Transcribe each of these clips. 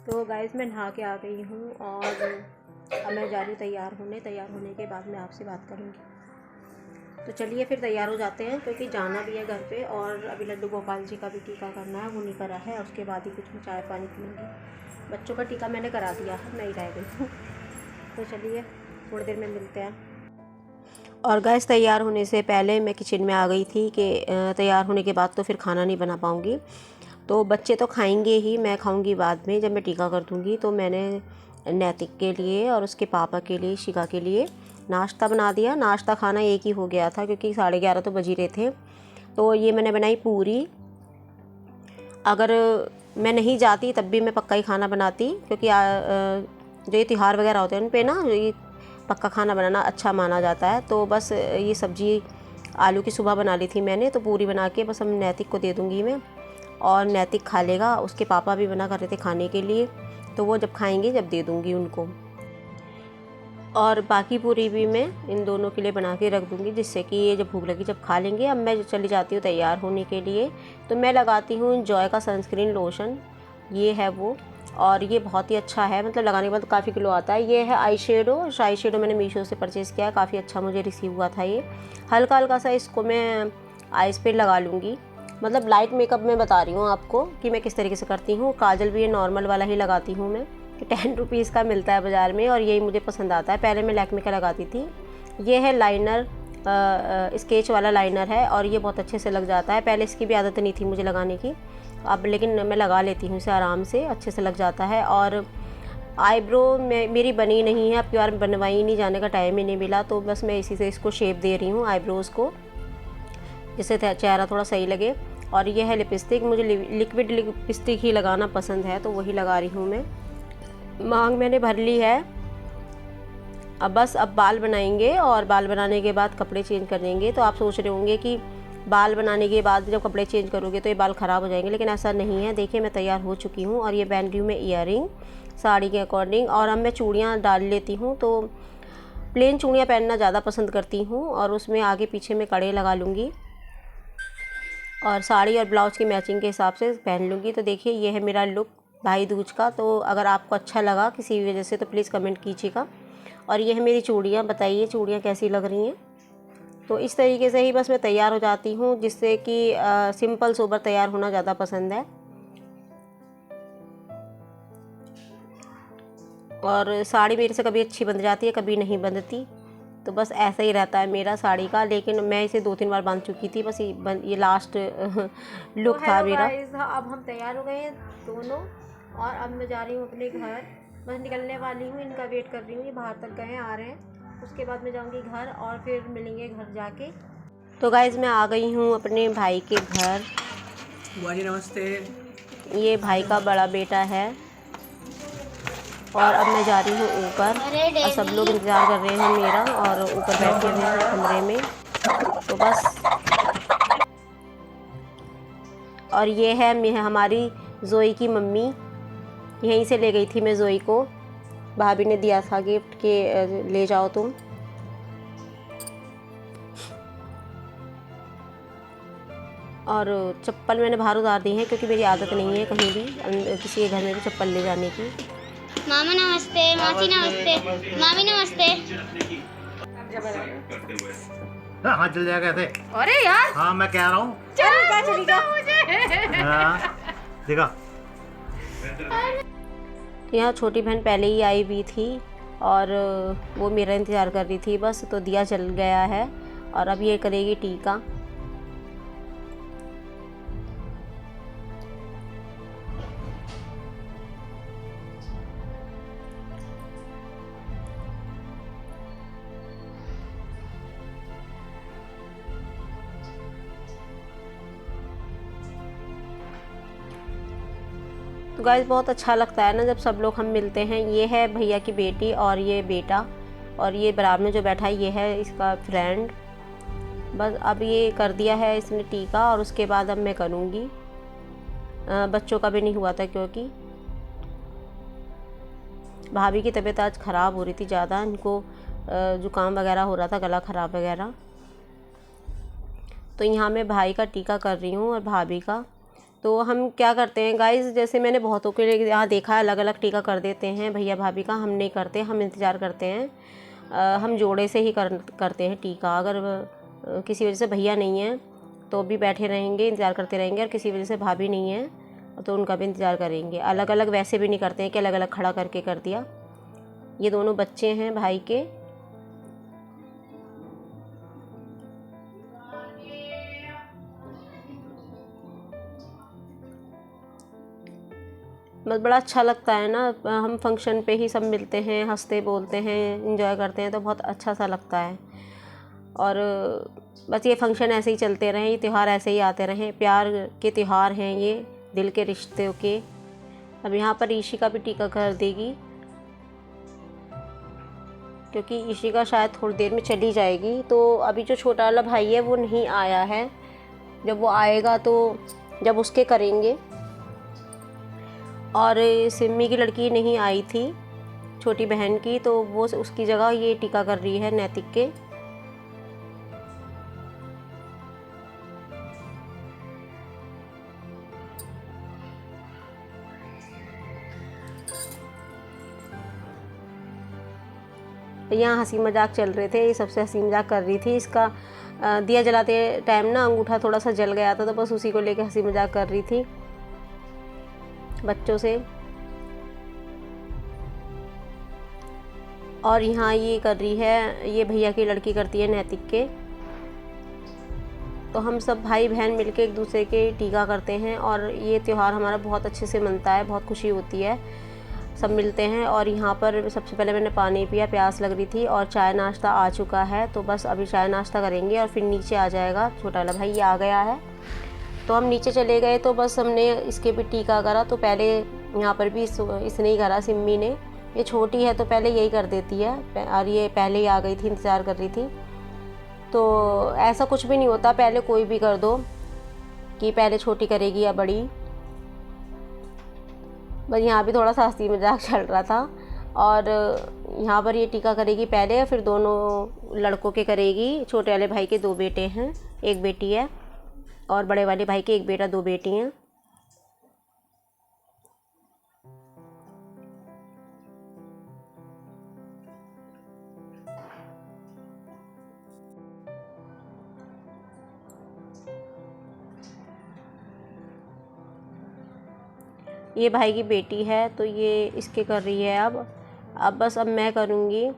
तो गाइस मैं नहा के आ गई हूँ और अब मैं जा रही हूँ तैयार होने के बाद मैं आपसे बात करूँगी। तो चलिए फिर तैयार हो जाते हैं क्योंकि जाना भी है घर पे और अभी लड्डू गोपाल जी का भी टीका करना है, वो नहीं करा है। उसके बाद ही कुछ मैं चाय पानी पीऊँगी। बच्चों का टीका मैंने करा दिया है, मैं ही रह गई हूँ। तो चलिए थोड़ी देर में मिलते हैं। और गैस तैयार होने से पहले मैं किचन में आ गई थी कि तैयार होने के बाद तो फिर खाना नहीं बना पाऊँगी। तो बच्चे तो खाएंगे ही, मैं खाऊंगी बाद में जब मैं टीका कर दूँगी। तो मैंने नैतिक के लिए और उसके पापा के लिए, शिका के लिए नाश्ता बना दिया। नाश्ता खाना एक ही हो गया था क्योंकि 11:30 तो बज ही रहे थे। तो ये मैंने बनाई पूरी। अगर मैं नहीं जाती तब भी मैं पक्का ही खाना बनाती क्योंकि जो ये त्यौहार वगैरह होते हैं उन पे ना ये पक्का खाना बनाना अच्छा माना जाता है। तो बस ये सब्ज़ी आलू की सुबह बना ली थी मैंने, तो पूरी बना के बस हम नैतिक को दे दूँगी मैं और नैतिक खा लेगा। उसके पापा भी मना कर रहे थे खाने के लिए, तो वो जब खाएंगे जब दे दूँगी उनको। और बाकी पूरी भी मैं इन दोनों के लिए बना के रख दूँगी जिससे कि ये जब भूख लगी जब खा लेंगे। अब मैं चली जाती हूँ तैयार होने के लिए। तो मैं लगाती हूँ जॉय का सनस्क्रीन लोशन, ये है वो, और ये बहुत ही अच्छा है, मतलब लगाने के बाद काफ़ी ग्लो आता है। ये है आई शेडो मैंने मीशो से परचेज़ किया है, काफ़ी अच्छा मुझे रिसीव हुआ था। ये हल्का हल्का सा इसको मैं आइज़ पे लगा लूँगी, मतलब लाइट मेकअप में बता रही हूँ आपको कि मैं किस तरीके से करती हूँ। काजल भी ये नॉर्मल वाला ही लगाती हूँ मैं, कि 10 रुपीज़ का मिलता है बाज़ार में और यही मुझे पसंद आता है। पहले मैं लैक्मे का लगाती थी। ये है लाइनर, स्केच वाला लाइनर है और ये बहुत अच्छे से लग जाता है। पहले इसकी भी आदत नहीं थी मुझे लगाने की, अब लेकिन मैं लगा लेती हूँ इसे आराम से, अच्छे से लग जाता है। और आईब्रो में मेरी बनी नहीं है, अब की बार बनवाई नहीं, जाने का टाइम ही नहीं मिला, तो बस मैं इसी से इसको शेप दे रही हूँ आईब्रोज़ को, जिससे चेहरा थोड़ा सही लगे। और ये है लिपस्टिक, मुझे लिक्विड लिपस्टिक ही लगाना पसंद है तो वही लगा रही हूँ मैं। मांग मैंने भर ली है, अब बस अब बाल बनाएंगे और बाल बनाने के बाद कपड़े चेंज कर देंगे। तो आप सोच रहे होंगे कि बाल बनाने के बाद जब कपड़े चेंज करोगे तो ये बाल ख़राब हो जाएंगे, लेकिन ऐसा नहीं है। देखिए मैं तैयार हो चुकी हूँ और ये पहन रही हूँ मैं ईयरिंग साड़ी के अकॉर्डिंग। और अब मैं चूड़ियाँ डाल लेती हूँ, तो प्लेन चूड़ियाँ पहनना ज़्यादा पसंद करती हूँ और उसमें आगे पीछे में कड़े लगा लूँगी और साड़ी और ब्लाउज़ की मैचिंग के हिसाब से पहन लूँगी। तो देखिए ये है मेरा लुक भाई दूज का। तो अगर आपको अच्छा लगा किसी भी वजह से तो प्लीज़ कमेंट कीजिएगा। और ये है मेरी चूड़ियाँ, बताइए चूड़ियाँ कैसी लग रही हैं। तो इस तरीके से ही बस मैं तैयार हो जाती हूँ, जिससे कि सिंपल सोबर तैयार होना ज़्यादा पसंद है। और साड़ी मेरे से कभी अच्छी बंध जाती है, कभी नहीं बंधती, तो बस ऐसा ही रहता है मेरा साड़ी का। लेकिन मैं इसे 2-3 बार बांध चुकी थी, बस ये लास्ट लुक था मेरा। अब हम तैयार हो गए हैं दोनों और अब मैं जा रही हूँ अपने घर, बस निकलने वाली हूँ, इनका वेट कर रही हूँ, ये बाहर तक गए आ रहे हैं। उसके बाद मैं जाऊँगी घर और फिर मिलेंगे घर जाके। तो गाइज़ मैं आ गई हूँ अपने भाई के घर। नमस्ते। ये भाई का बड़ा बेटा है और अब मैं जा रही हूँ ऊपर और सब लोग इंतज़ार कर रहे हैं मेरा और ऊपर बैठे हुए हैं कमरे में। तो बस, और ये है हमारी जोई की मम्मी, यहीं से ले गई थी मैं जोई को, भाभी ने दिया था गिफ्ट के ले जाओ तुम। और चप्पल मैंने बाहर उतार दी है क्योंकि मेरी आदत नहीं है कहीं भी किसी के घर में भी चप्पल ले जाने की। मामा नमस्ते, मासी नमस्ते, मामी नमस्ते। हाँ चल जाएगा थे। अरे यार, हाँ मैं कह रहा हूँ चली जा देखा। यहाँ छोटी बहन पहले ही आई हुई थी और वो मेरा इंतज़ार कर रही थी बस। तो दिया जल गया है और अब ये करेगी टीका। तो गाइस बहुत अच्छा लगता है ना जब सब लोग हम मिलते हैं। ये है भैया की बेटी और ये बेटा, और ये बराबर में जो बैठा है ये है इसका फ्रेंड। बस अब ये कर दिया है इसने टीका और उसके बाद अब मैं करूँगी। बच्चों का भी नहीं हुआ था क्योंकि भाभी की तबीयत आज ख़राब हो रही थी ज़्यादा, इनको ज़ुकाम वगैरह हो रहा था, गला ख़राब वगैरह। तो यहाँ मैं भाई का टीका कर रही हूँ और भाभी का। तो हम क्या करते हैं गाइस, जैसे मैंने बहुतों के लिए यहाँ देखा है, अलग अलग टीका कर देते हैं भैया भाभी का। हम नहीं करते, हम इंतज़ार करते हैं। हम जोड़े से ही करते हैं टीका। अगर किसी वजह से भैया नहीं है तो भी बैठे रहेंगे, इंतज़ार करते रहेंगे, और किसी वजह से भाभी नहीं है तो उनका भी इंतज़ार करेंगे। अलग अलग वैसे भी नहीं करते हैं कि अलग अलग खड़ा करके कर दिया। ये दोनों बच्चे हैं भाई के। बस बड़ा अच्छा लगता है ना, हम फंक्शन पे ही सब मिलते हैं, हंसते बोलते हैं, इंजॉय करते हैं, तो बहुत अच्छा सा लगता है। और बस ये फंक्शन ऐसे ही चलते रहें, ये त्यौहार ऐसे ही आते रहें। प्यार के त्यौहार हैं ये, दिल के रिश्तों के। अब यहाँ पर ईशी का भी टीका कर देगी, क्योंकि ईशिका शायद थोड़ी देर में चली जाएगी। तो अभी जो छोटा वाला भाई है वो नहीं आया है, जब वो आएगा तो जब उसके करेंगे। और सिम्मी की लड़की नहीं आई थी, छोटी बहन की, तो वो उसकी जगह ये टीका कर रही है नैतिक के। यहाँ हंसी मजाक चल रहे थे, ये सबसे हंसी मजाक कर रही थी। इसका दिया जलाते टाइम ना अंगूठा थोड़ा सा जल गया था, तो बस उसी को लेके हंसी मजाक कर रही थी बच्चों से। और यहाँ ये कर रही है, ये भैया की लड़की करती है नैतिक के। तो हम सब भाई बहन मिलके एक दूसरे के टीका करते हैं, और ये त्यौहार हमारा बहुत अच्छे से मनता है, बहुत खुशी होती है, सब मिलते हैं। और यहाँ पर सबसे पहले मैंने पानी पिया, प्यास लग रही थी, और चाय नाश्ता आ चुका है। तो बस अभी चाय नाश्ता करेंगे और फिर नीचे आ जाएगा छोटा वाला भाई, ये आ गया है। तो हम नीचे चले गए, तो बस हमने इसके भी टीका करा। तो पहले यहाँ पर भी इसने ही करा, सिम्मी ने। ये छोटी है तो पहले यही कर देती है, और ये पहले ही आ गई थी, इंतज़ार कर रही थी। तो ऐसा कुछ भी नहीं होता, पहले कोई भी कर दो, कि पहले छोटी करेगी या बड़ी। बस यहाँ भी थोड़ा सा हंसी मजाक चल रहा था। और यहाँ पर ये टीका करेगी पहले, फिर दोनों लड़कों के करेगी। छोटे वाले भाई के 2 बेटे हैं, 1 बेटी है, और बड़े वाले भाई के 1 बेटा 2 बेटी हैं। ये भाई की बेटी है, तो ये इसके कर रही है। अब बस अब मैं करूँगी।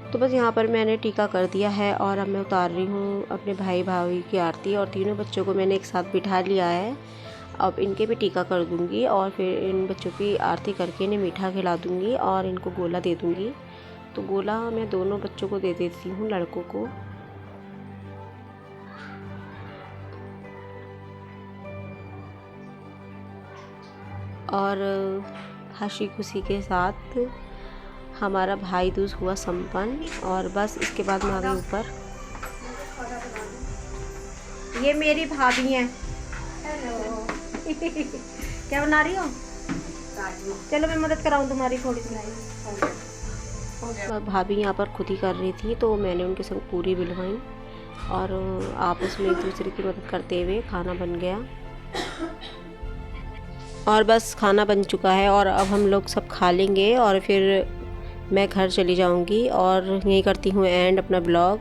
तो बस यहाँ पर मैंने टीका कर दिया है, और अब मैं उतार रही हूँ अपने भाई भाभी की आरती। और तीनों बच्चों को मैंने एक साथ बिठा लिया है। अब इनके भी टीका कर दूँगी, और फिर इन बच्चों की आरती करके इन्हें मीठा खिला दूँगी, और इनको गोला दे दूँगी। तो गोला मैं दोनों बच्चों को दे देती हूँ, लड़कों को। और हंसी खुशी के साथ हमारा भाई दूज हुआ संपन्न। और बस इसके बाद मैं आ गई ऊपर। ये मेरी भाभी हैं। हेलो। क्या बना रही हो? चलो मैं मदद कराऊं तुम्हारी थोड़ी सी। भाभी यहाँ पर खुद ही कर रही थी, तो मैंने उनके संग पूरी बिलवाई, और आपस में एक दूसरे की मदद करते हुए खाना बन गया। और बस खाना बन चुका है, और अब हम लोग सब खा लेंगे, और फिर मैं घर चली जाऊंगी। और यहीं करती हूँ एंड अपना ब्लॉग।